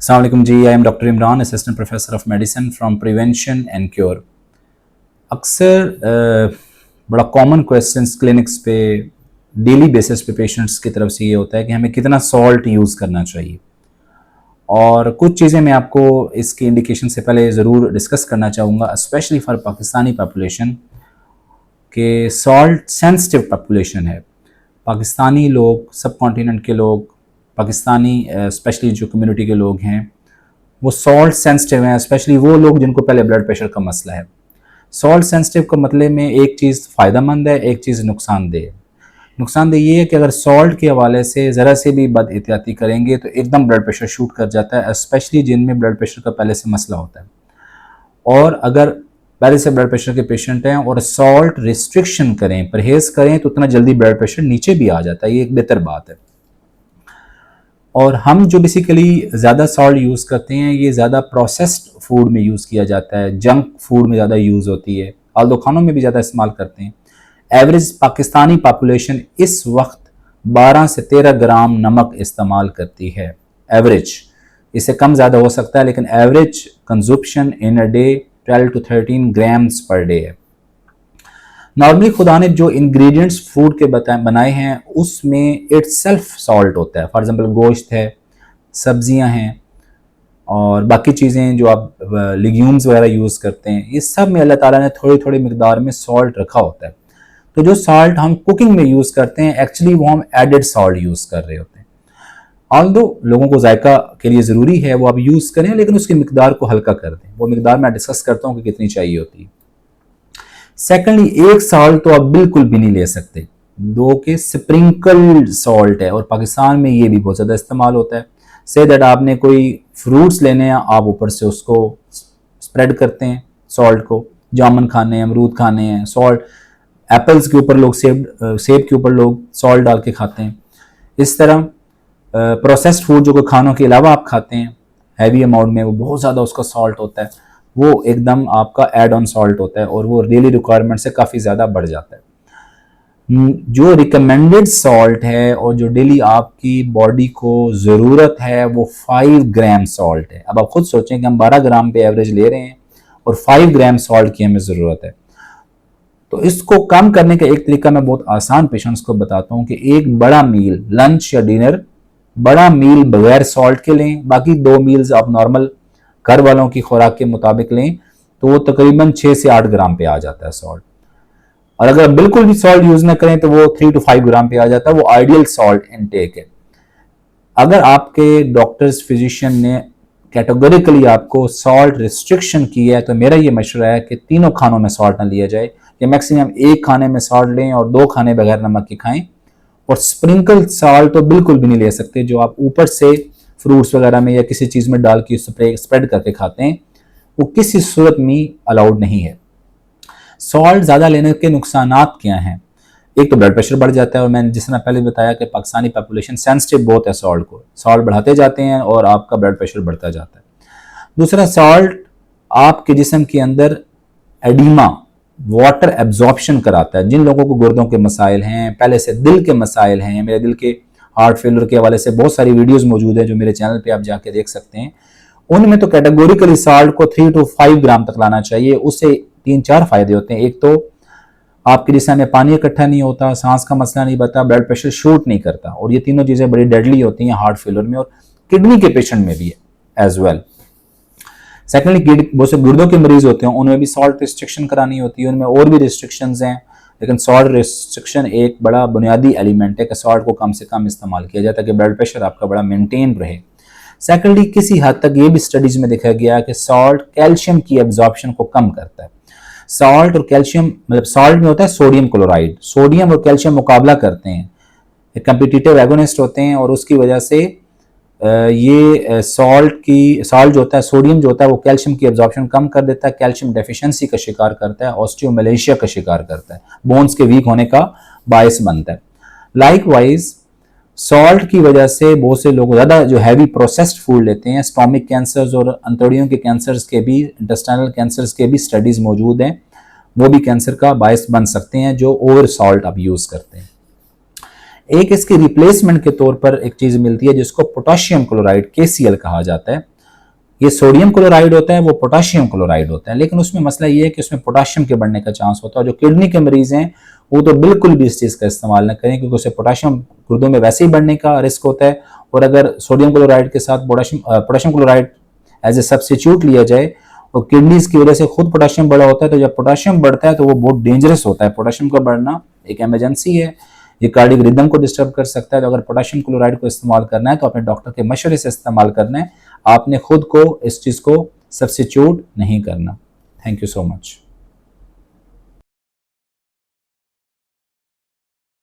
अस्सलाम वालेकुम जी। I am doctor Imran, assistant professor of medicine from prevention and cure. अक्सर बड़ा कॉमन क्वेश्चंस क्लिनिक्स पे डेली बेसिस पे पेशेंट्स की तरफ से ये होता है कि हमें कितना सॉल्ट यूज़ करना चाहिए। और कुछ चीज़ें मैं आपको इसकी इंडिकेशन से पहले ज़रूर डिस्कस करना चाहूँगा, स्पेशली फॉर पाकिस्तानी पॉपुलेशन के सॉल्ट सेंसिटिव पॉपुलेशन है। पाकिस्तानी लोग, सब कॉन्टिनेंट के लोग, पाकिस्तानी स्पेशली जो कम्युनिटी के लोग हैं वो सॉल्ट सेंसिटिव हैं, स्पेशली वो लोग जिनको पहले ब्लड प्रेशर का मसला है। सॉल्ट सेंसिटिव का मतलब में एक चीज़ फ़ायदेमंद है, एक चीज़ नुकसानदेह है। नुकसानदेह ये है कि अगर सॉल्ट के हवाले से ज़रा से भी बद एहतियाती करेंगे तो एकदम ब्लड प्रेशर शूट कर जाता है, स्पेशली जिनमें ब्लड प्रेशर का पहले से मसला होता है। और अगर पहले से ब्लड प्रेशर के पेशेंट हैं और सॉल्ट रिस्ट्रिक्शन करें, परहेज़ करें, तो उतना जल्दी ब्लड प्रेशर नीचे भी आ जाता है। ये एक बेहतर बात है। और हम जो बेसिकली ज़्यादा सॉल्ट यूज़ करते हैं ये ज़्यादा प्रोसेस्ड फूड में यूज़ किया जाता है, जंक फूड में ज़्यादा यूज़ होती है, आल्दो खानों में भी ज़्यादा इस्तेमाल करते हैं। एवरेज पाकिस्तानी पॉपुलेशन इस वक्त 12 से 13 ग्राम नमक इस्तेमाल करती है, एवरेज। इससे कम ज़्यादा हो सकता है, लेकिन average consumption in a day 12 to 13 grams per day है। नॉर्मली खुदा ने जो इंग्रेडिएंट्स फूड के बनाए हैं उसमें इटसेल्फ सॉल्ट होता है। फॉर एग्जांपल गोश्त है, सब्जियां हैं और बाकी चीज़ें जो आप लेग्यूम्स वगैरह यूज़ करते हैं, ये सब में अल्लाह ताला ने थोड़ी थोड़ी मिकदार में सॉल्ट रखा होता है। तो जो सॉल्ट हम कुकिंग में यूज़ करते हैं एक्चुअली वो हम एडेड सॉल्ट यूज़ कर रहे होते हैं। ऑल्दो लोगों को जायका के लिए ज़रूरी है वो आप यूज़ करें, लेकिन उसकी मिकदार को हल्का कर दें। वो मिकदार मैं डिस्कस करता हूँ कि कितनी चाहिए होती है। सेकेंडली, एक सॉल्ट तो आप बिल्कुल भी नहीं ले सकते, दो के स्प्रिंकल्ड सॉल्ट है और पाकिस्तान में ये भी बहुत ज़्यादा इस्तेमाल होता है। से दैट आपने कोई फ्रूट्स लेने हैं, आप ऊपर से उसको स्प्रेड करते हैं सॉल्ट को। जामुन खाने हैं, अमरूद खाने हैं, सॉल्ट। एप्पल्स के ऊपर लोग सेब के ऊपर लोग सॉल्ट डाल के खाते हैं। इस तरह प्रोसेस्ड फूड जो कि खानों के अलावा आप खाते हैं हैवी अमाउंट में, वो बहुत ज़्यादा उसका सॉल्ट होता है, वो एकदम आपका एड ऑन सॉल्ट होता है और वो डेली रिक्वायरमेंट से काफ़ी ज़्यादा बढ़ जाता है। जो रिकमेंडेड सॉल्ट है और जो डेली आपकी बॉडी को ज़रूरत है वो 5 ग्राम सॉल्ट है। अब आप खुद सोचें कि हम 12 ग्राम पे एवरेज ले रहे हैं और 5 ग्राम सॉल्ट की हमें ज़रूरत है। तो इसको कम करने का एक तरीका मैं बहुत आसान पेशेंट्स को बताता हूँ कि एक बड़ा मील, लंच या डिनर, बड़ा मील बगैर सॉल्ट के लें, बाकी 2 मील्स आप नॉर्मल घर वालों की खुराक के मुताबिक लें, तो वो तकरीबन 6 से 8 ग्राम पे आ जाता है सॉल्ट। और अगर बिल्कुल भी सॉल्ट यूज ना करें तो वो 3 to 5 ग्राम पे आ जाता है। वो आइडियल सॉल्ट इनटेक है। अगर आपके डॉक्टर्स फिजिशियन ने कैटेगोरिकली आपको सॉल्ट रिस्ट्रिक्शन की है तो मेरा ये मशवरा है कि तीनों खानों में सॉल्ट ना लिया जाए, कि मैक्सिमम एक खाने में सॉल्ट लें और 2 खाने बगैर नमक के खाएं। और स्प्रिंकल सॉल्ट तो बिल्कुल भी नहीं ले सकते, जो आप ऊपर से फ्रूट्स वगैरह में या किसी चीज़ में डाल के स्प्रेड करके खाते हैं, वो किसी सूरत में अलाउड नहीं है। सॉल्ट ज़्यादा लेने के नुकसानात क्या हैं? एक तो ब्लड प्रेशर बढ़ जाता है, और मैंने जिस तरह पहले बताया कि पाकिस्तानी पॉपुलेशन सेंसिटिव बहुत है सॉल्ट को। सॉल्ट बढ़ाते जाते हैं और आपका ब्लड प्रेशर बढ़ता जाता है। दूसरा, सॉल्ट आपके जिस्म के अंदर एडिमा, वाटर एब्जॉर्प्शन कराता है। जिन लोगों को गुर्दों के मसाइल हैं, पहले से दिल के मसाइल हैं, मेरे दिल के हार्ट फेलियर के हवाले से बहुत सारी वीडियोस मौजूद हैं जो मेरे चैनल पे आप जाके देख सकते हैं। उनमें तो कैटेगोरिकली सॉल्ट को 3 to 5 ग्राम तक लाना चाहिए। उससे 3-4 फायदे होते हैं। एक तो आपके जिस्म में पानी इकट्ठा नहीं होता, सांस का मसला नहीं बनता, ब्लड प्रेशर शूट नहीं करता, और ये तीनों चीज़ें बड़ी डेडली होती हैं हार्ट फेलियर में और किडनी के पेशेंट में भी एज वेल। सेकेंडली, बहुत से गुर्दों के मरीज होते हैं, उनमें भी सॉल्ट रिस्ट्रिक्शन करानी होती है। उनमें और भी रिस्ट्रिक्शंस हैं, लेकिन सॉल्ट रिस्ट्रिक्शन एक बड़ा बुनियादी एलिमेंट है कि सॉल्ट को कम से कम इस्तेमाल किया जाए ताकि ब्लड प्रेशर आपका बड़ा मेंटेन रहे। सेकेंडली, किसी हद तक ये भी स्टडीज में देखा गया कि सॉल्ट कैल्शियम की एब्जॉर्प्शन को कम करता है। सॉल्ट और कैल्शियम, मतलब सॉल्ट में होता है सोडियम क्लोराइड, सोडियम और कैल्शियम मुकाबला करते हैं, कम्पिटिटिव एगोनिस्ट होते हैं, और उसकी वजह से ये सॉल्ट जो होता है, सोडियम जो होता है, वो कैल्शियम की एब्जॉर्प्शन कम कर देता है, कैल्शियम डेफिशिएंसी का शिकार करता है, ऑस्टियोमलेशिया का शिकार करता है, बोन्स के वीक होने का बायस बनता है। लाइकवाइज, सॉल्ट की वजह से बहुत से लोग ज़्यादा जो हैवी प्रोसेस्ड फूड लेते हैं, स्टोमिक कैंसर्स और अंतड़ियों के कैंसर्स के भी, इंटेस्टाइनल कैंसर्स के भी स्टडीज़ मौजूद हैं, वो भी कैंसर का बायस बन सकते हैं जो ओवर सॉल्ट आप यूज़ करते हैं। एक इसकी रिप्लेसमेंट के तौर पर एक चीज़ मिलती है जिसको पोटाशियम क्लोराइड KCl कहा जाता है। ये सोडियम क्लोराइड होता है, वो पोटाशियम क्लोराइड होता है, लेकिन उसमें मसला ये है कि उसमें पोटाशियम के बढ़ने का चांस होता है। और जो किडनी के मरीज हैं वो तो बिल्कुल भी इस चीज़ का इस्तेमाल ना करें, क्योंकि उसे पोटाशियम गुर्दों में वैसे ही बढ़ने का रिस्क होता है। और अगर सोडियम क्लोराइड के साथ potassium chloride as a substitute लिया जाए और किडनीज की वजह से खुद पोटाशियम बढ़ा होता है, तो जब पोटाशियम बढ़ता है तो वो बहुत डेंजरस होता है। पोटाशियम का बढ़ना एक इमरजेंसी है, ये कार्डियक रिदम को डिस्टर्ब कर सकता है। तो अगर पोटाशियम क्लोराइड को इस्तेमाल करना है तो अपने डॉक्टर के मशवरे से इस्तेमाल करना है, आपने खुद को इस चीज़ को सब्स्टिट्यूट नहीं करना। Thank you so much.